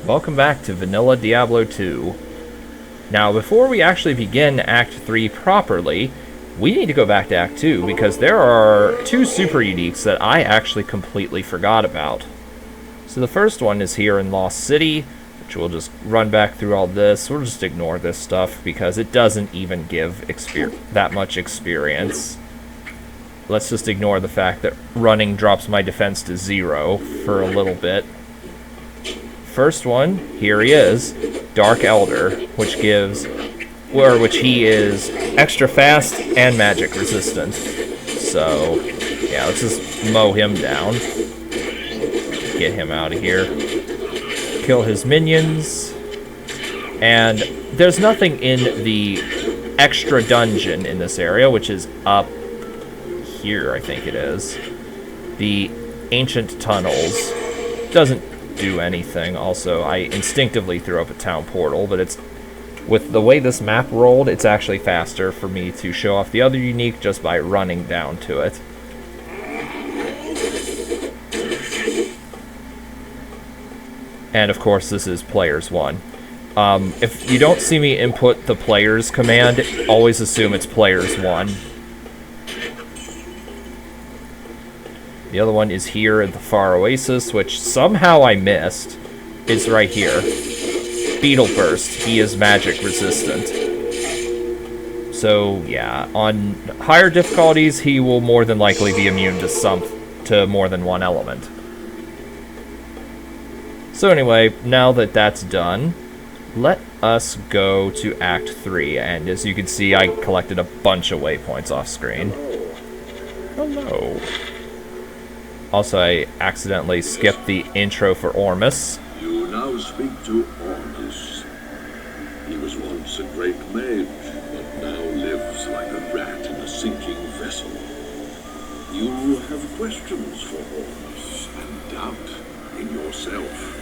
Welcome back to Vanilla Diablo 2. Now, before we actually begin Act 3 properly, we need to go back to Act 2, because there are two super uniques that I actually completely forgot about. So the first one is here in Lost City, which we'll just run back through all this. We'll just ignore this stuff, because it doesn't even give that much experience. Let's just ignore the fact that running drops my defense to 0 for a little bit. First one, here he is, Dark Elder, which he is extra fast and magic resistant. So, yeah, let's just mow him down. Get him out of here. Kill his minions. And there's nothing in the extra dungeon in this area, which is up here, I think it is. The ancient tunnels. Doesn't do anything. Also, I instinctively threw up a town portal, but it's with the way this map rolled, it's actually faster for me to show off the other unique just by running down to it. And of course, this is players 1. If you don't see me input the players command, always assume it's players 1. The other one is here at the Far Oasis, which somehow I missed. It's right here. Beetle Burst. He is magic resistant. So, yeah, on higher difficulties, he will more than likely be immune to more than one element. So anyway, now that that's done, let us go to Act 3. And as you can see, I collected a bunch of waypoints off screen. Hello. Also, I accidentally skipped the intro for Ormus. You now speak to Ormus. He was once a great mage, but now lives like a rat in a sinking vessel. You have questions for Ormus and doubt in yourself.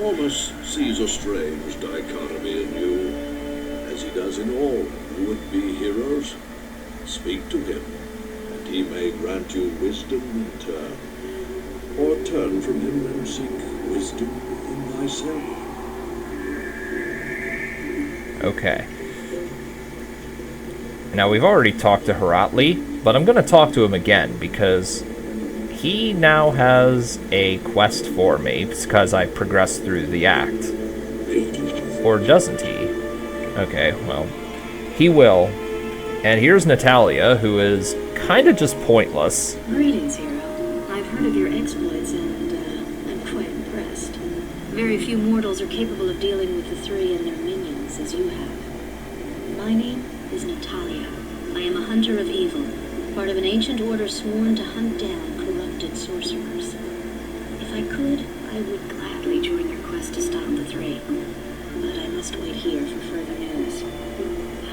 Ormus sees a strange dichotomy in you, as he does in all would-be heroes. Speak to him. He may grant you wisdom in turn, or turn from him and seek wisdom in thyself. Okay. Now, we've already talked to Heratli, but I'm going to talk to him again, because he now has a quest for me, because I progressed through the act. Or doesn't he? Okay, well, he will. And here's Natalia, who is kind of just pointless. Greetings, hero. I've heard of your exploits and I'm quite impressed. Very few mortals are capable of dealing with the three and their minions as you have. My name is Natalia. I am a hunter of evil, part of an ancient order sworn to hunt down corrupted sorcerers. If I could, I would gladly join your quest to stop the three, but I must wait here for further news.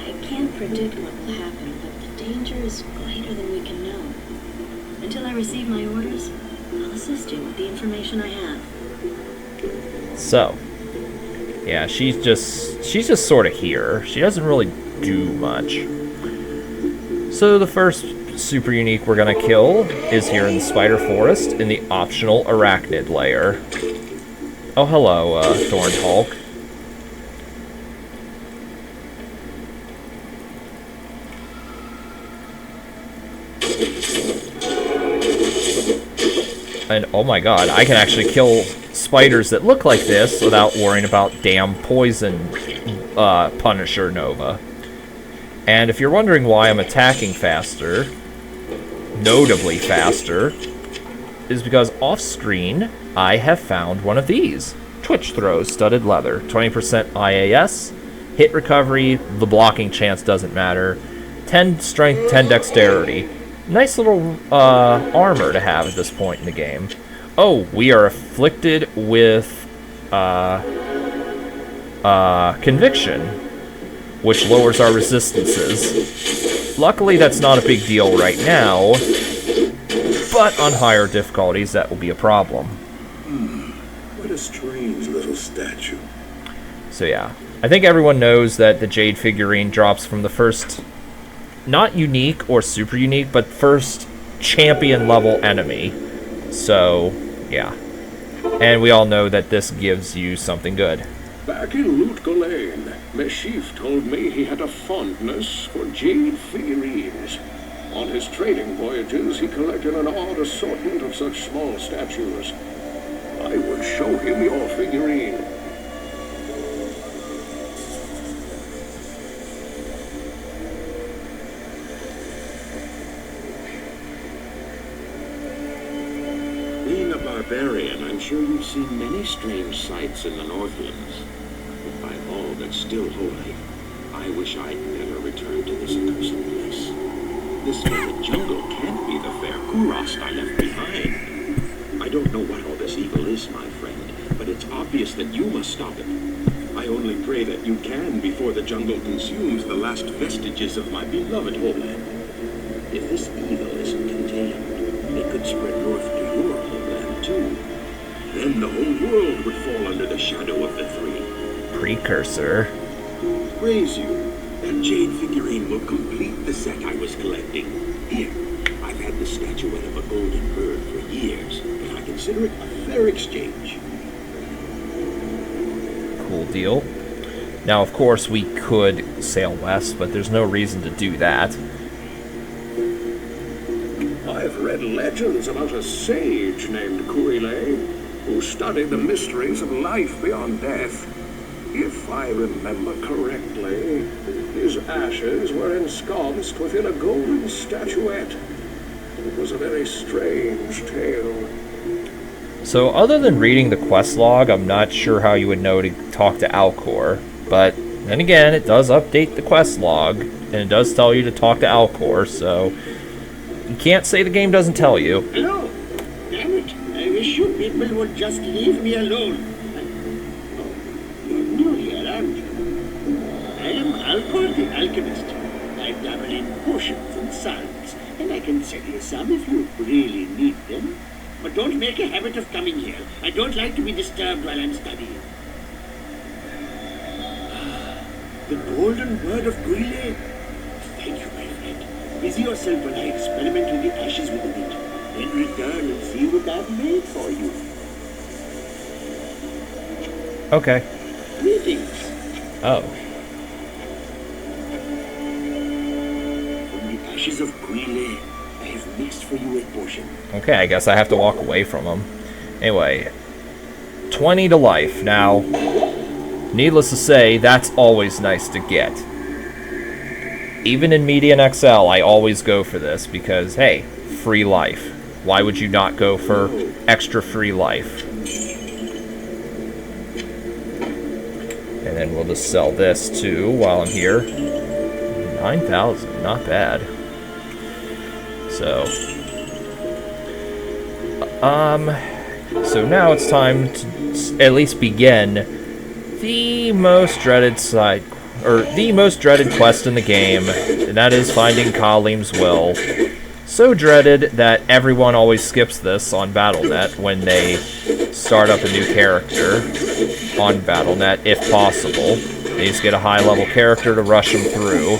I can't predict what will happen, but the danger is greater than we can know. Until I receive my orders, I'll assist you with the information I have. So, yeah, she's just sort of here. She doesn't really do much. So the first super unique we're gonna kill is here in the Spider Forest in the optional Arachnid layer. Oh, hello, Thorn Hulk. And oh my god, I can actually kill spiders that look like this without worrying about damn poison Punisher Nova. And if you're wondering why I'm attacking faster, notably faster, is because off screen I have found one of these. Twitch Throws Studded Leather, 20% IAS, hit recovery, the blocking chance doesn't matter, 10 strength, 10 dexterity. Nice little armor to have at this point in the game. Oh, we are afflicted with conviction, which lowers our resistances. Luckily, that's not a big deal right now, but on higher difficulties, that will be a problem. What a strange little statue. So yeah, I think everyone knows that the Jade figurine drops from the first, not unique or super unique, but first champion level enemy. So, yeah. And we all know that this gives you something good. Back in Lutgolane, Meshif told me he had a fondness for jade figurines. On his trading voyages, he collected an odd assortment of such small statues. I would show him your figurine. Being a barbarian, I'm sure you've seen many strange sights in the Northlands. But by all that's still holy, I wish I'd never returned to this accursed place. This very jungle can't be the fair Kurast I left behind. I don't know what all this evil is, my friend, but it's obvious that you must stop it. I only pray that you can before the jungle consumes the last vestiges of my beloved homeland. If this evil isn't contained, it could spread north to your homeland too. Then the whole world would fall under the shadow of the three. Precursor. Praise you. That jade figurine will complete the set I was collecting. Here, I've had the statuette of a golden bird for years, and I consider it a fair exchange. Cool deal. Now, of course, we could sail west, but there's no reason to do that. I've read legends about a sage named Kurile, who studied the mysteries of life beyond death. If I remember correctly, his ashes were ensconced within a golden statuette. It was a very strange tale. So, other than reading the quest log, I'm not sure how you would know to talk to Alcor. But, then again, it does update the quest log, and it does tell you to talk to Alcor, so you can't say the game doesn't tell you. Hello! Damn it! I wish you people would just leave me alone. You're new here, aren't you? I am Alcor the Alchemist. I dabble in potions and salves, and I can sell you some if you really need them. But don't make a habit of coming here. I don't like to be disturbed while I'm studying. The golden word of Guile. Thank you, my friend. Busy yourself while I experiment with the ashes within it. Then return and see what I've made for you. Okay. Greetings. Oh. From the ashes of Guile, I have mixed for you a potion. Okay, I guess I have to walk away from him. Anyway, 20 to life. Now, needless to say, that's always nice to get. Even in Median XL, I always go for this because, hey, free life. Why would you not go for extra free life? And then we'll just sell this too while I'm here. 9,000, not bad. So, so now it's time to at least begin the most dreaded the most dreaded quest in the game, and that is finding Khalim's will. So dreaded that everyone always skips this on Battle.net when they start up a new character on Battle.net, if possible. They just get a high-level character to rush them through.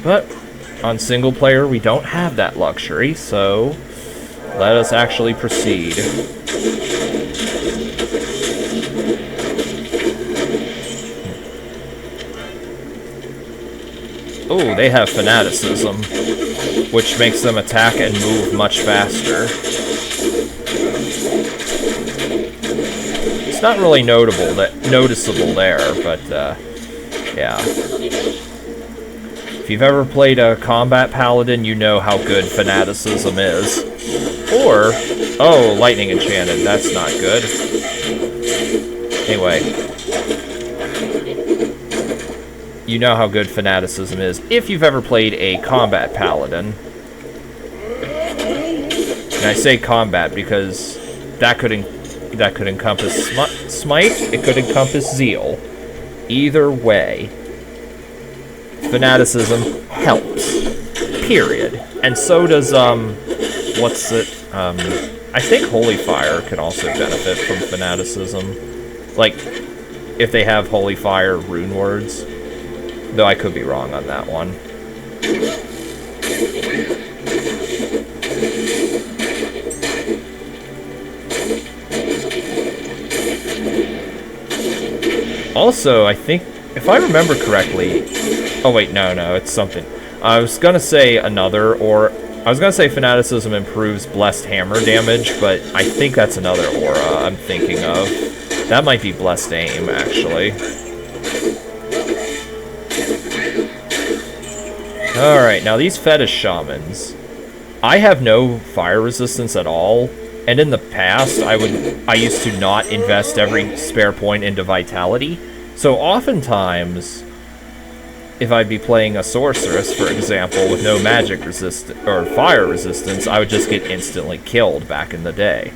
But on single player, we don't have that luxury, so let us actually proceed. Oh, they have fanaticism, which makes them attack and move much faster. It's not really noticeable there, but yeah. If you've ever played a combat paladin, you know how good fanaticism is. Or, oh, lightning enchanted, that's not good. Anyway, you know how good fanaticism is if you've ever played a combat paladin. And I say combat because that could encompass smite, it could encompass zeal. Either way, fanaticism helps. Period. And so does what's it? I think Holy Fire can also benefit from fanaticism. Like, if they have Holy Fire rune words. Though I could be wrong on that one. Also, I think, if I remember correctly... Oh, wait, no, it's something. I was gonna say another, or... I was gonna say Fanaticism improves Blessed Hammer damage, but I think that's another aura I'm thinking of. That might be Blessed Aim, actually. Alright, now these Fetish Shamans. I have no fire resistance at all, and in the past, I used to not invest every spare point into Vitality. So oftentimes, if I'd be playing a Sorceress, for example, with no magic resistance, or fire resistance, I would just get instantly killed back in the day.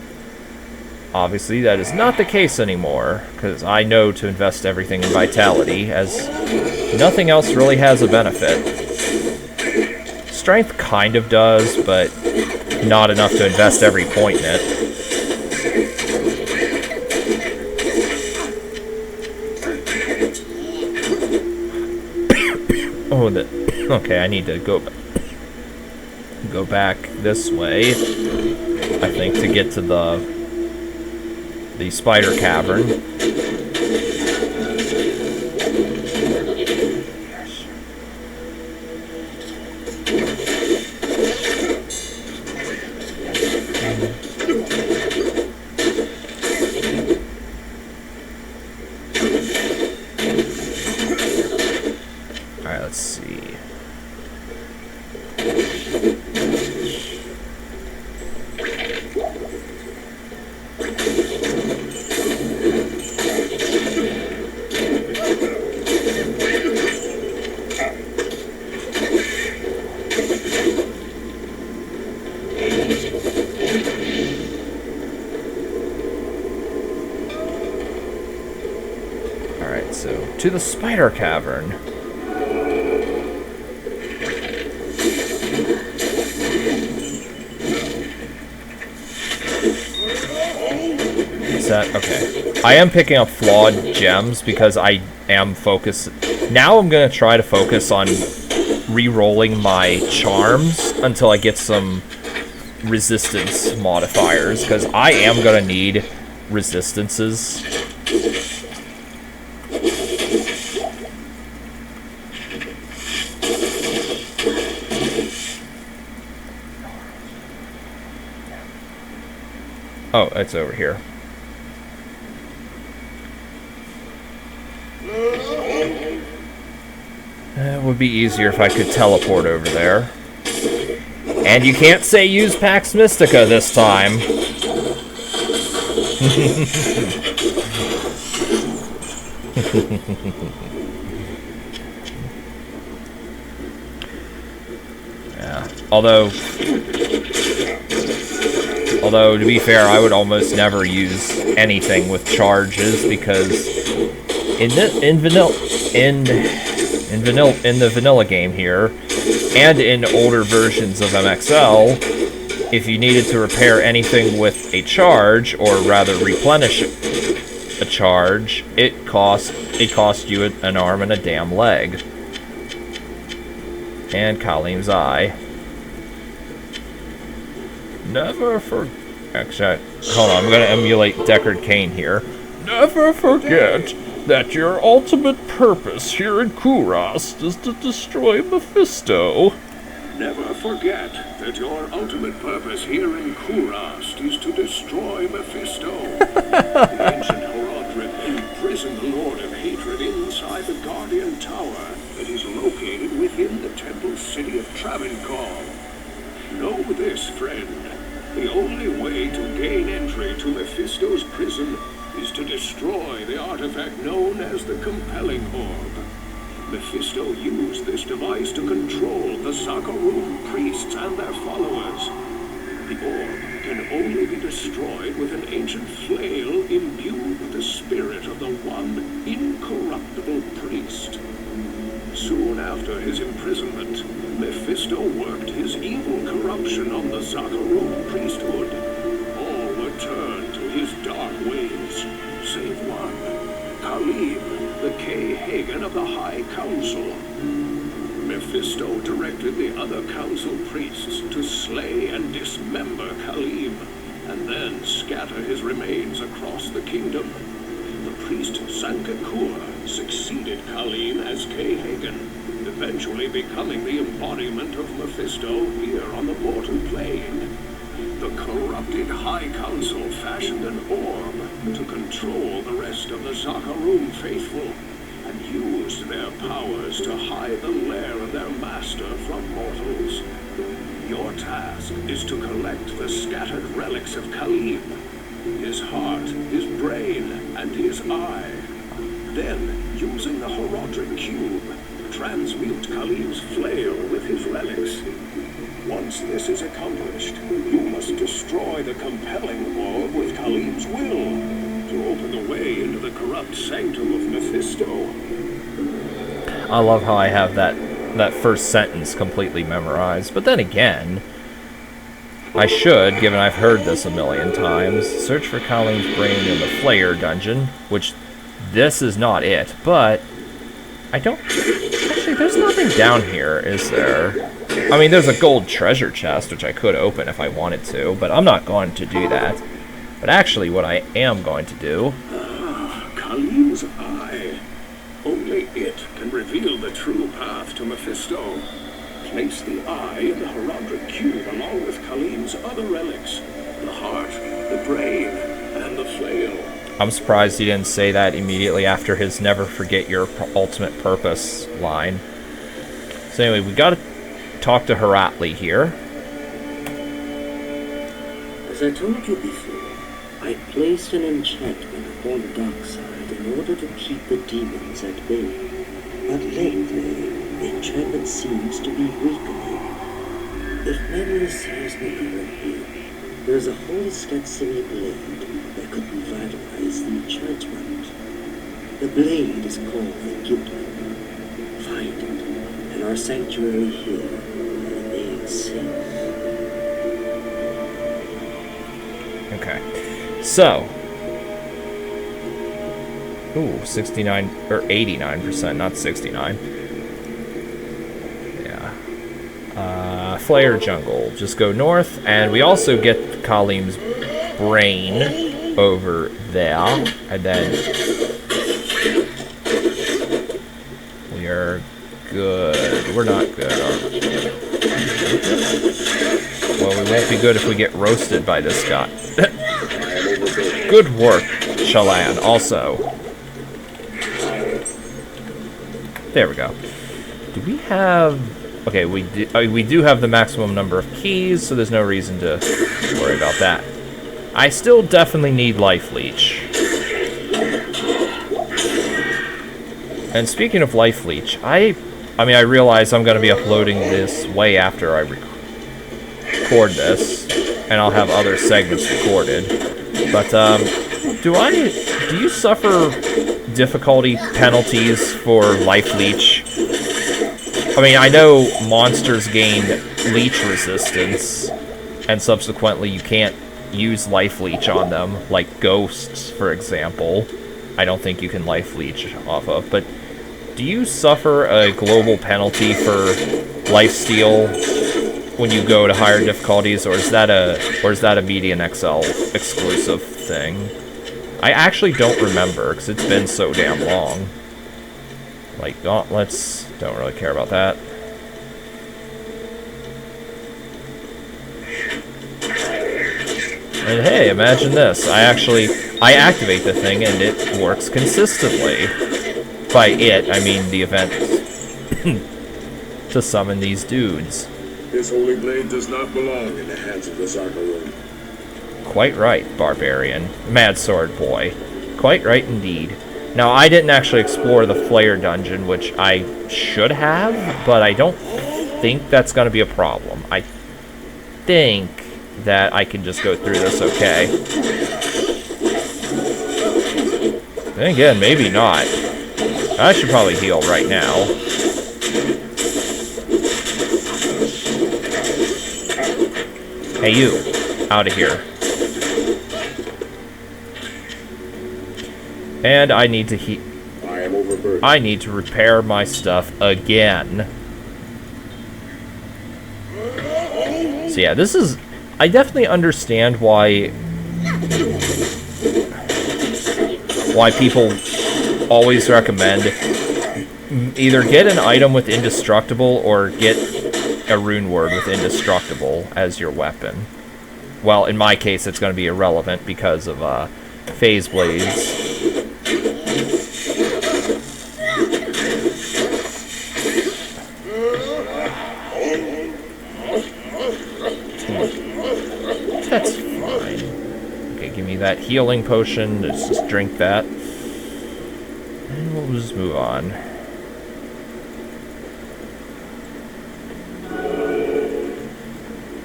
Obviously, that is not the case anymore, because I know to invest everything in Vitality, as nothing else really has a benefit. Strength kind of does, but not enough to invest every point in it. Oh, okay, I need to go back this way, I think, to get to the spider cavern. To the spider cavern. Is that okay? I am picking up flawed gems because I am focused. Now I'm gonna try to focus on re-rolling my charms until I get some resistance modifiers, because I am gonna need resistances. Oh, it's over here. It would be easier if I could teleport over there. And you can't say use Pax Mystica this time. Yeah. Although, to be fair, I would almost never use anything with charges, because in the vanilla game here, and in older versions of MXL, if you needed to repair anything with a charge, or rather replenish a charge, it cost you an arm and a damn leg. And Khalim's eye. Never forget. Actually, hold on, I'm gonna emulate Deckard Cain here. Never forget that your ultimate purpose here in Kurast is to destroy Mephisto. Never forget that your ultimate purpose here in Kurast is to destroy Mephisto. The ancient Horodric imprisoned the Lord of Hatred inside the Guardian Tower that is located within the temple city of Travancore. Know this, friend. The only way to gain entry to Mephisto's prison is to destroy the artifact known as the Compelling Orb. Mephisto used this device to control the Sakharum priests and their followers. The orb can only be destroyed with an ancient flail imbued with the spirit of the one incorruptible priest. Soon after his imprisonment, Mephisto worked his evil corruption on the Sakharum priesthood. All were turned to his dark ways, save one, Khalim, the K-Hagen of the High Council. Mephisto directed the other council priests to slay and dismember Khalim, and then scatter his remains across the kingdom. the priest Sankakur succeeded Khalim as Hagen, eventually becoming the embodiment of Mephisto here on the mortal plane. The corrupted High Council fashioned an orb to control the rest of the Zakharum faithful, and used their powers to hide the lair of their master from mortals. Your task is to collect the scattered relics of Khalim, his heart, his brain, and his eye. Then, using the Horodric Cube, transmute Khalim's flail with his relics. Once this is accomplished, you must destroy the compelling orb with Khalim's will to open the way into the corrupt sanctum of Mephisto. I love how I have that first sentence completely memorized. But then again, I should, given I've heard this a million times, search for Khalim's brain in the Flayer dungeon, which this is not it, but I don't... Actually, there's nothing down here, is there? I mean, there's a gold treasure chest, which I could open if I wanted to, but I'm not going to do that. But actually, what I am going to do... Khalim's eye. Only it can reveal the true path to Mephisto. Place the eye in the Horodric Cube along with Khalim's other relics. The heart, the brain, and the flail. I'm surprised he didn't say that immediately after his never forget your ultimate purpose line. So anyway, we gotta talk to Heratli here. As I told you before, I placed an enchantment upon the dark side in order to keep the demons at bay. But lately, the enchantment seems to be weakening. If memory serves me correctly, there is a holy Skatsimi blade that could revitalize the enchantment. The blade is called the Giblet. Find it, and our sanctuary here will remain safe. Okay, so... Ooh, 69, or 89%, not 69. Yeah. Flayer Jungle. Just go north, and we also get Khalim's brain over there, and then we are good. We're not good, are we? Well, we won't be good if we get roasted by this guy. Good work, Shalan, also. There we go. Do we have... Okay, we do have the maximum number of keys, so there's no reason to worry about that. I still definitely need Life Leech. And speaking of Life Leech, I realize I'm going to be uploading this way after I record this, and I'll have other segments recorded. But, do you suffer difficulty penalties for Life Leech? I mean, I know monsters gain leech resistance, and subsequently you can't use Life Leech on them, like ghosts, for example. I don't think you can Life Leech off of, but do you suffer a global penalty for lifesteal when you go to higher difficulties, or is that a Median XL exclusive thing? I actually don't remember, because it's been so damn long. Like, gauntlets, don't really care about that. And hey, imagine this. I activate the thing and it works consistently. By it, I mean the event to summon these dudes. This holy blade does not belong in the hands of the Zakharum. Quite right, Barbarian. Mad Sword Boy. Quite right indeed. Now, I didn't actually explore the Flayer dungeon, which I should have, but I don't think that's going to be a problem. I think that I can just go through this okay. Then again, maybe not. I should probably heal right now. Hey, you. Out of here. And I need to I am overburdened. I need to repair my stuff again. So yeah, this is... I definitely understand why why people always recommend either get an item with indestructible or get a rune word with indestructible as your weapon. Well, in my case, it's going to be irrelevant because of phase blades. That's fine. Okay, give me that healing potion. Let's just drink that. And we'll just move on.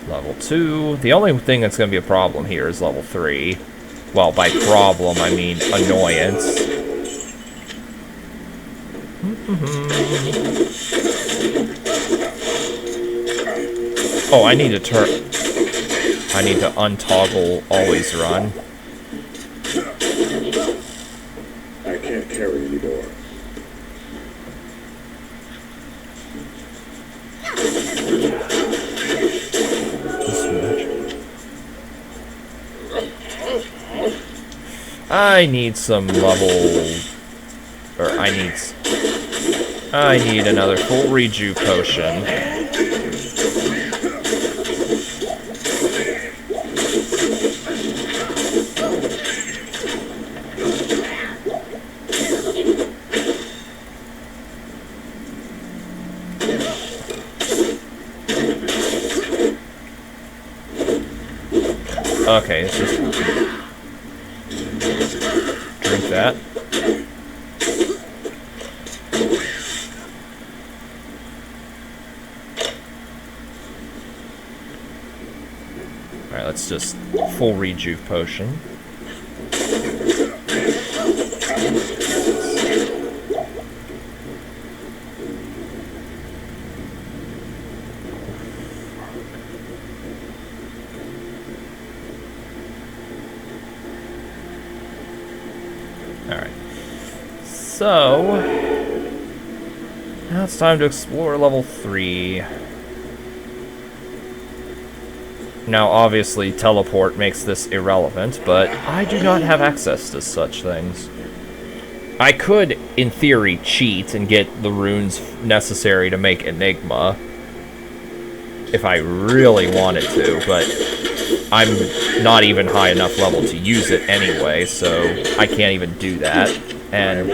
Level 2. The only thing that's going to be a problem here is level 3. Well, by problem, I mean annoyance. Oh, I need to untoggle always run. I can't carry anymore. I need some level, or I need another full reju potion. Okay, let's just drink that. Alright, let's just full rejuve potion. So, now it's time to explore level 3. Now, obviously, teleport makes this irrelevant, but I do not have access to such things. I could, in theory, cheat and get the runes necessary to make Enigma, if I really wanted to, but I'm not even high enough level to use it anyway, so I can't even do that. And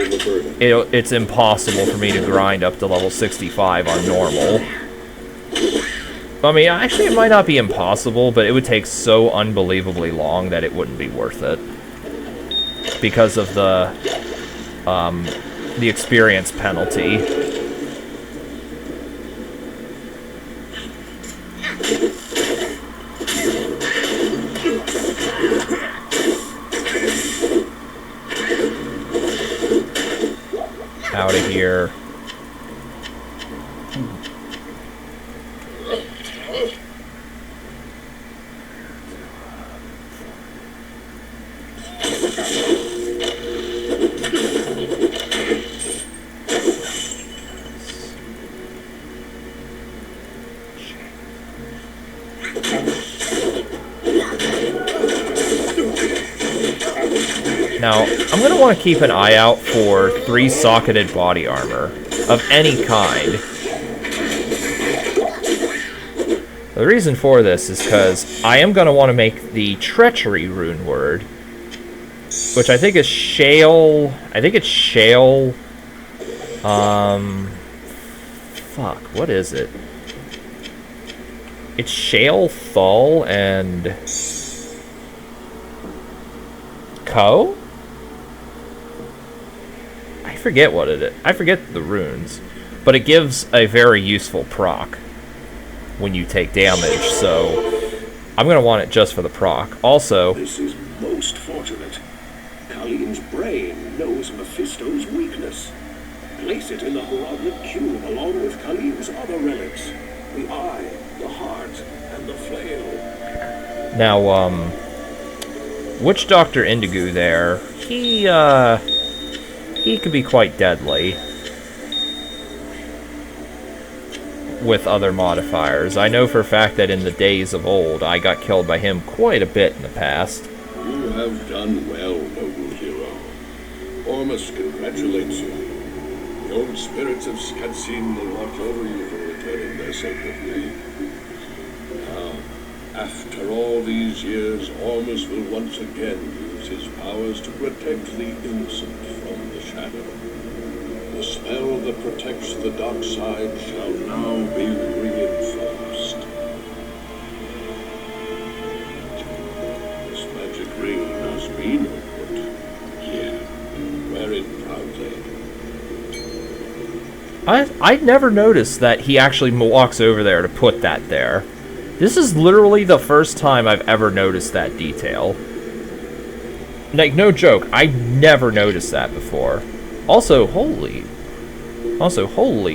it's impossible for me to grind up to level 65 on normal. I mean, actually, it might not be impossible, but it would take so unbelievably long that it wouldn't be worth it. Because of the experience penalty. Out of here. Now, I'm going to want to keep an eye out for 3-socketed body armor of any kind. The reason for this is because I am going to want to make the treachery rune word, which I think is shale. I think it's shale. Fuck, what is it? It's shale, thul, and co? I forget what it is. I forget the runes. But it gives a very useful proc when you take damage, so I'm going to want it just for the proc. Also, this is most fortunate. Khalim's brain knows Mephisto's weakness. Place it in the Hieroglif cube along with Khalim's other relics. The eye, the heart, and the flail. Now, Witch Doctor Indigo there, he could be quite deadly with other modifiers. I know for a fact that in the days of old, I got killed by him quite a bit in the past. You have done well, noble hero. Enormous congratulates you. The old spirits of Skatsin will watch over you for returning their sacred blade. Now, after all these years, Ormus will once again use his powers to protect the innocent from the shadow. The spell that protects the dark side shall now be reinforced. This magic ring has been put here. Wear it proudly. I'd never noticed that he actually walks over there to put that there. This is literally the first time I've ever noticed that detail. Like, no joke, I never noticed that before. Also, holy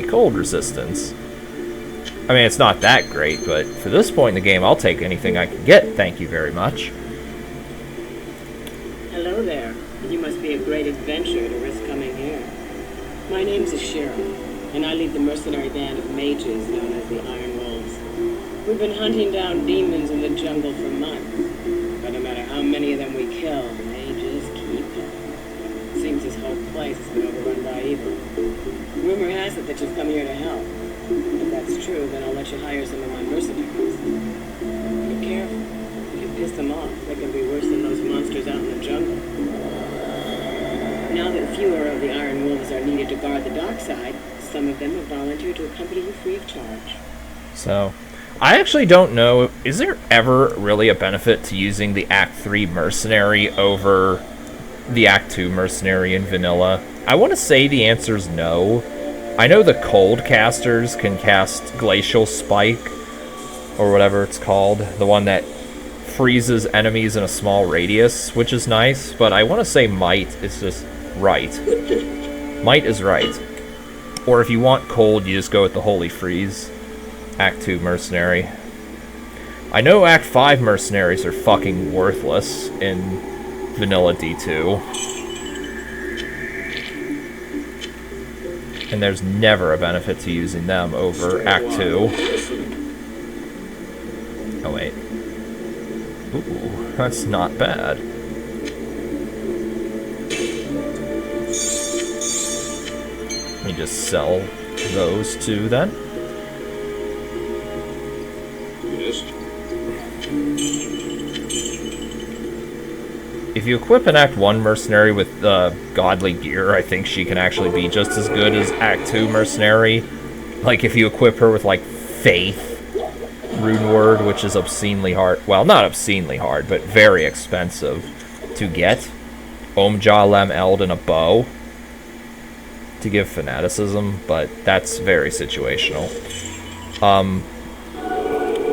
cold resistance. I mean, it's not that great, but for this point in the game, I'll take anything I can get, thank you very much. Hello there. You must be a great adventurer to risk coming here. My name's Ashira, and I lead the mercenary band of mages known as the Iron Wolves. We've been hunting down demons in the jungle for months, but no matter how many of them we kill, they just keep coming. Seems this whole place has been overrun by evil. Rumor has it that you've come here to help. If that's true, then I'll let you hire some of my mercenaries. Be careful. If you piss them off, they can be worse than those monsters out in the jungle. Now that fewer of the Iron Wolves are needed to guard the dark side, some of them have volunteered to accompany you free of charge. So, I actually don't know, is there ever really a benefit to using the Act 3 mercenary over the Act 2 mercenary in vanilla? I want to say the answer is no. I know the cold casters can cast Glacial Spike, or whatever it's called, the one that freezes enemies in a small radius, which is nice, but I want to say Might is just right. Might is right. Or if you want cold, you just go with the Holy Freeze. Act 2 mercenary. I know Act 5 mercenaries are fucking worthless in vanilla D2. And there's never a benefit to using them over Act 2. Oh wait. Ooh, that's not bad. Let me just sell those two then. If you equip an Act 1 mercenary with godly gear, I think she can actually be just as good as Act 2 mercenary. Like if you equip her with like Faith Rune Word, which is obscenely hard. Well, not obscenely hard, but very expensive to get. Omja Lem Eld and a bow to give fanaticism, but that's very situational.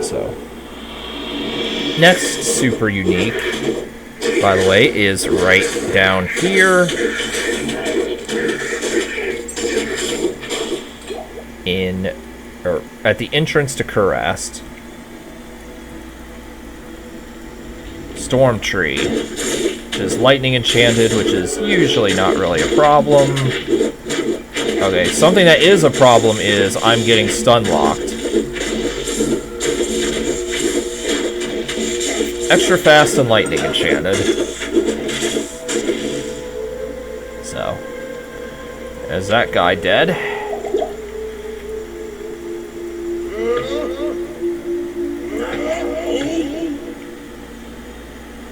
So next super unique, by the way, is right down here at the entrance to Kurast. Storm Tree, which is lightning enchanted, which is usually not really a problem. Okay, something that is a problem is I'm getting stun locked. Extra fast and lightning enchanted. So, is that guy dead?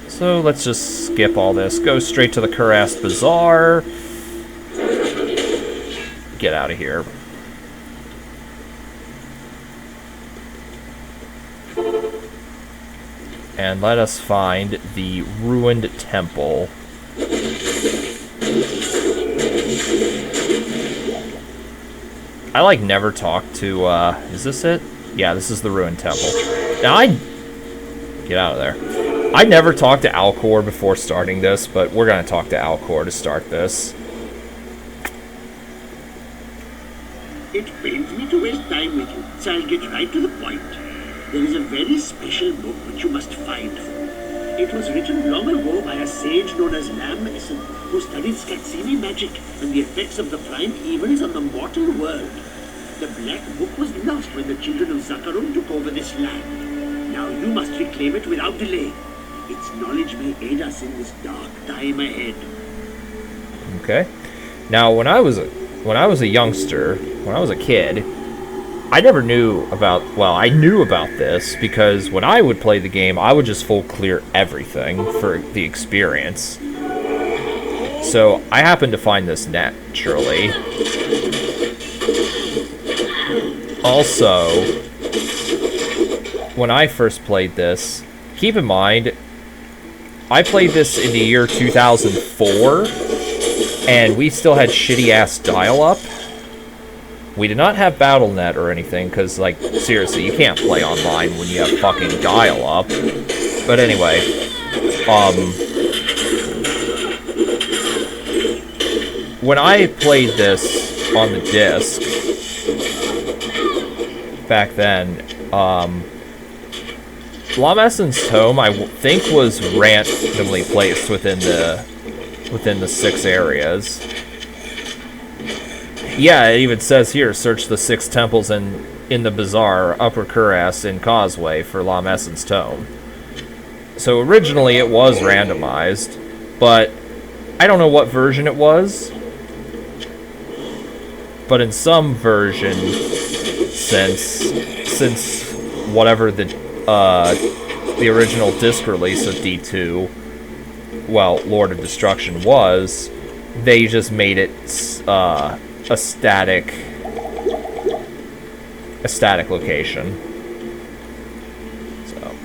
So let's just skip all this. Go straight to the Kurast Bazaar. Get out of here. And let us find the ruined temple. I like never talk to, is this it? Yeah, this is the ruined temple. Now get out of there. I never talked to Alcor before starting this, but we're gonna talk to Alcor to start this. It pains me to waste time with you, so I'll get right to the point. There is a very special book which you must find. It was written long ago by a sage known as Lam Essen, who studied Skatsini magic and the effects of the prime evils on the mortal world. The Black Book was lost when the children of Zakarum took over this land. Now you must reclaim it without delay. Its knowledge may aid us in this dark time ahead. Okay. Now, when I was a youngster, when I was a kid, I never knew about, well, I knew about this because when I would play the game, I would just full clear everything for the experience. So I happened to find this naturally. Also, when I first played this, keep in mind, I played this in the year 2004, and we still had shitty-ass dial-up. We did not have BattleNet or anything, because, like, seriously, you can't play online when you have fucking dial-up. But anyway, when I played this on the disc, back then, Lamessen's Tome, I think, was randomly placed within the 6 areas. Yeah, it even says here, search the 6 temples in the Bazaar, Upper Kuras, and Causeway for Lamessen's Tome. So originally it was randomized, but I don't know what version it was. But in some version, since whatever the original disc release of D2, well, Lord of Destruction was, they just made it a static location. So,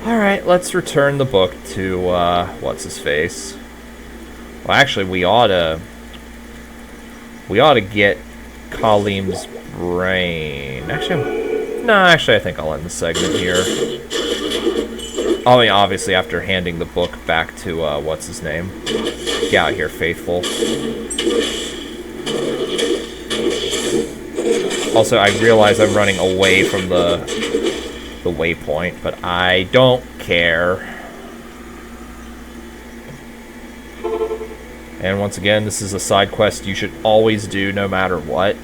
all right, let's return the book to what's his face. Well, actually, we ought to get Khalim's brain. Actually, I think I'll end the segment here. I mean, obviously, after handing the book back to, what's his name? Get out here, Faithful. Also, I realize I'm running away from the waypoint, but I don't care. And once again, this is a side quest you should always do no matter what.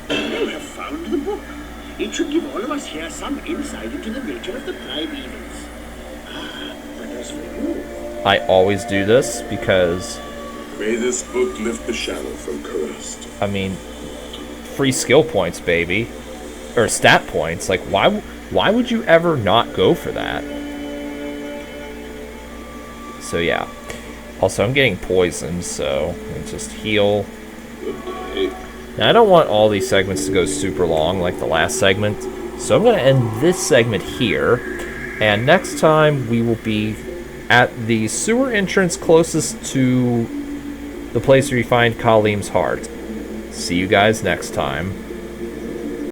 You have found the book. It should give all of us here some insight into the nature of the prime evils. But as for you... I always do this because... May this book lift the shadow from Kurast. I mean, free skill points, baby. Or stat points. Like, why would you ever not go for that? So, yeah. Also, I'm getting poisoned, so let's just heal. Now, I don't want all these segments to go super long like the last segment, so I'm going to end this segment here, and next time we will be at the sewer entrance closest to the place where you find Khalim's heart. See you guys next time.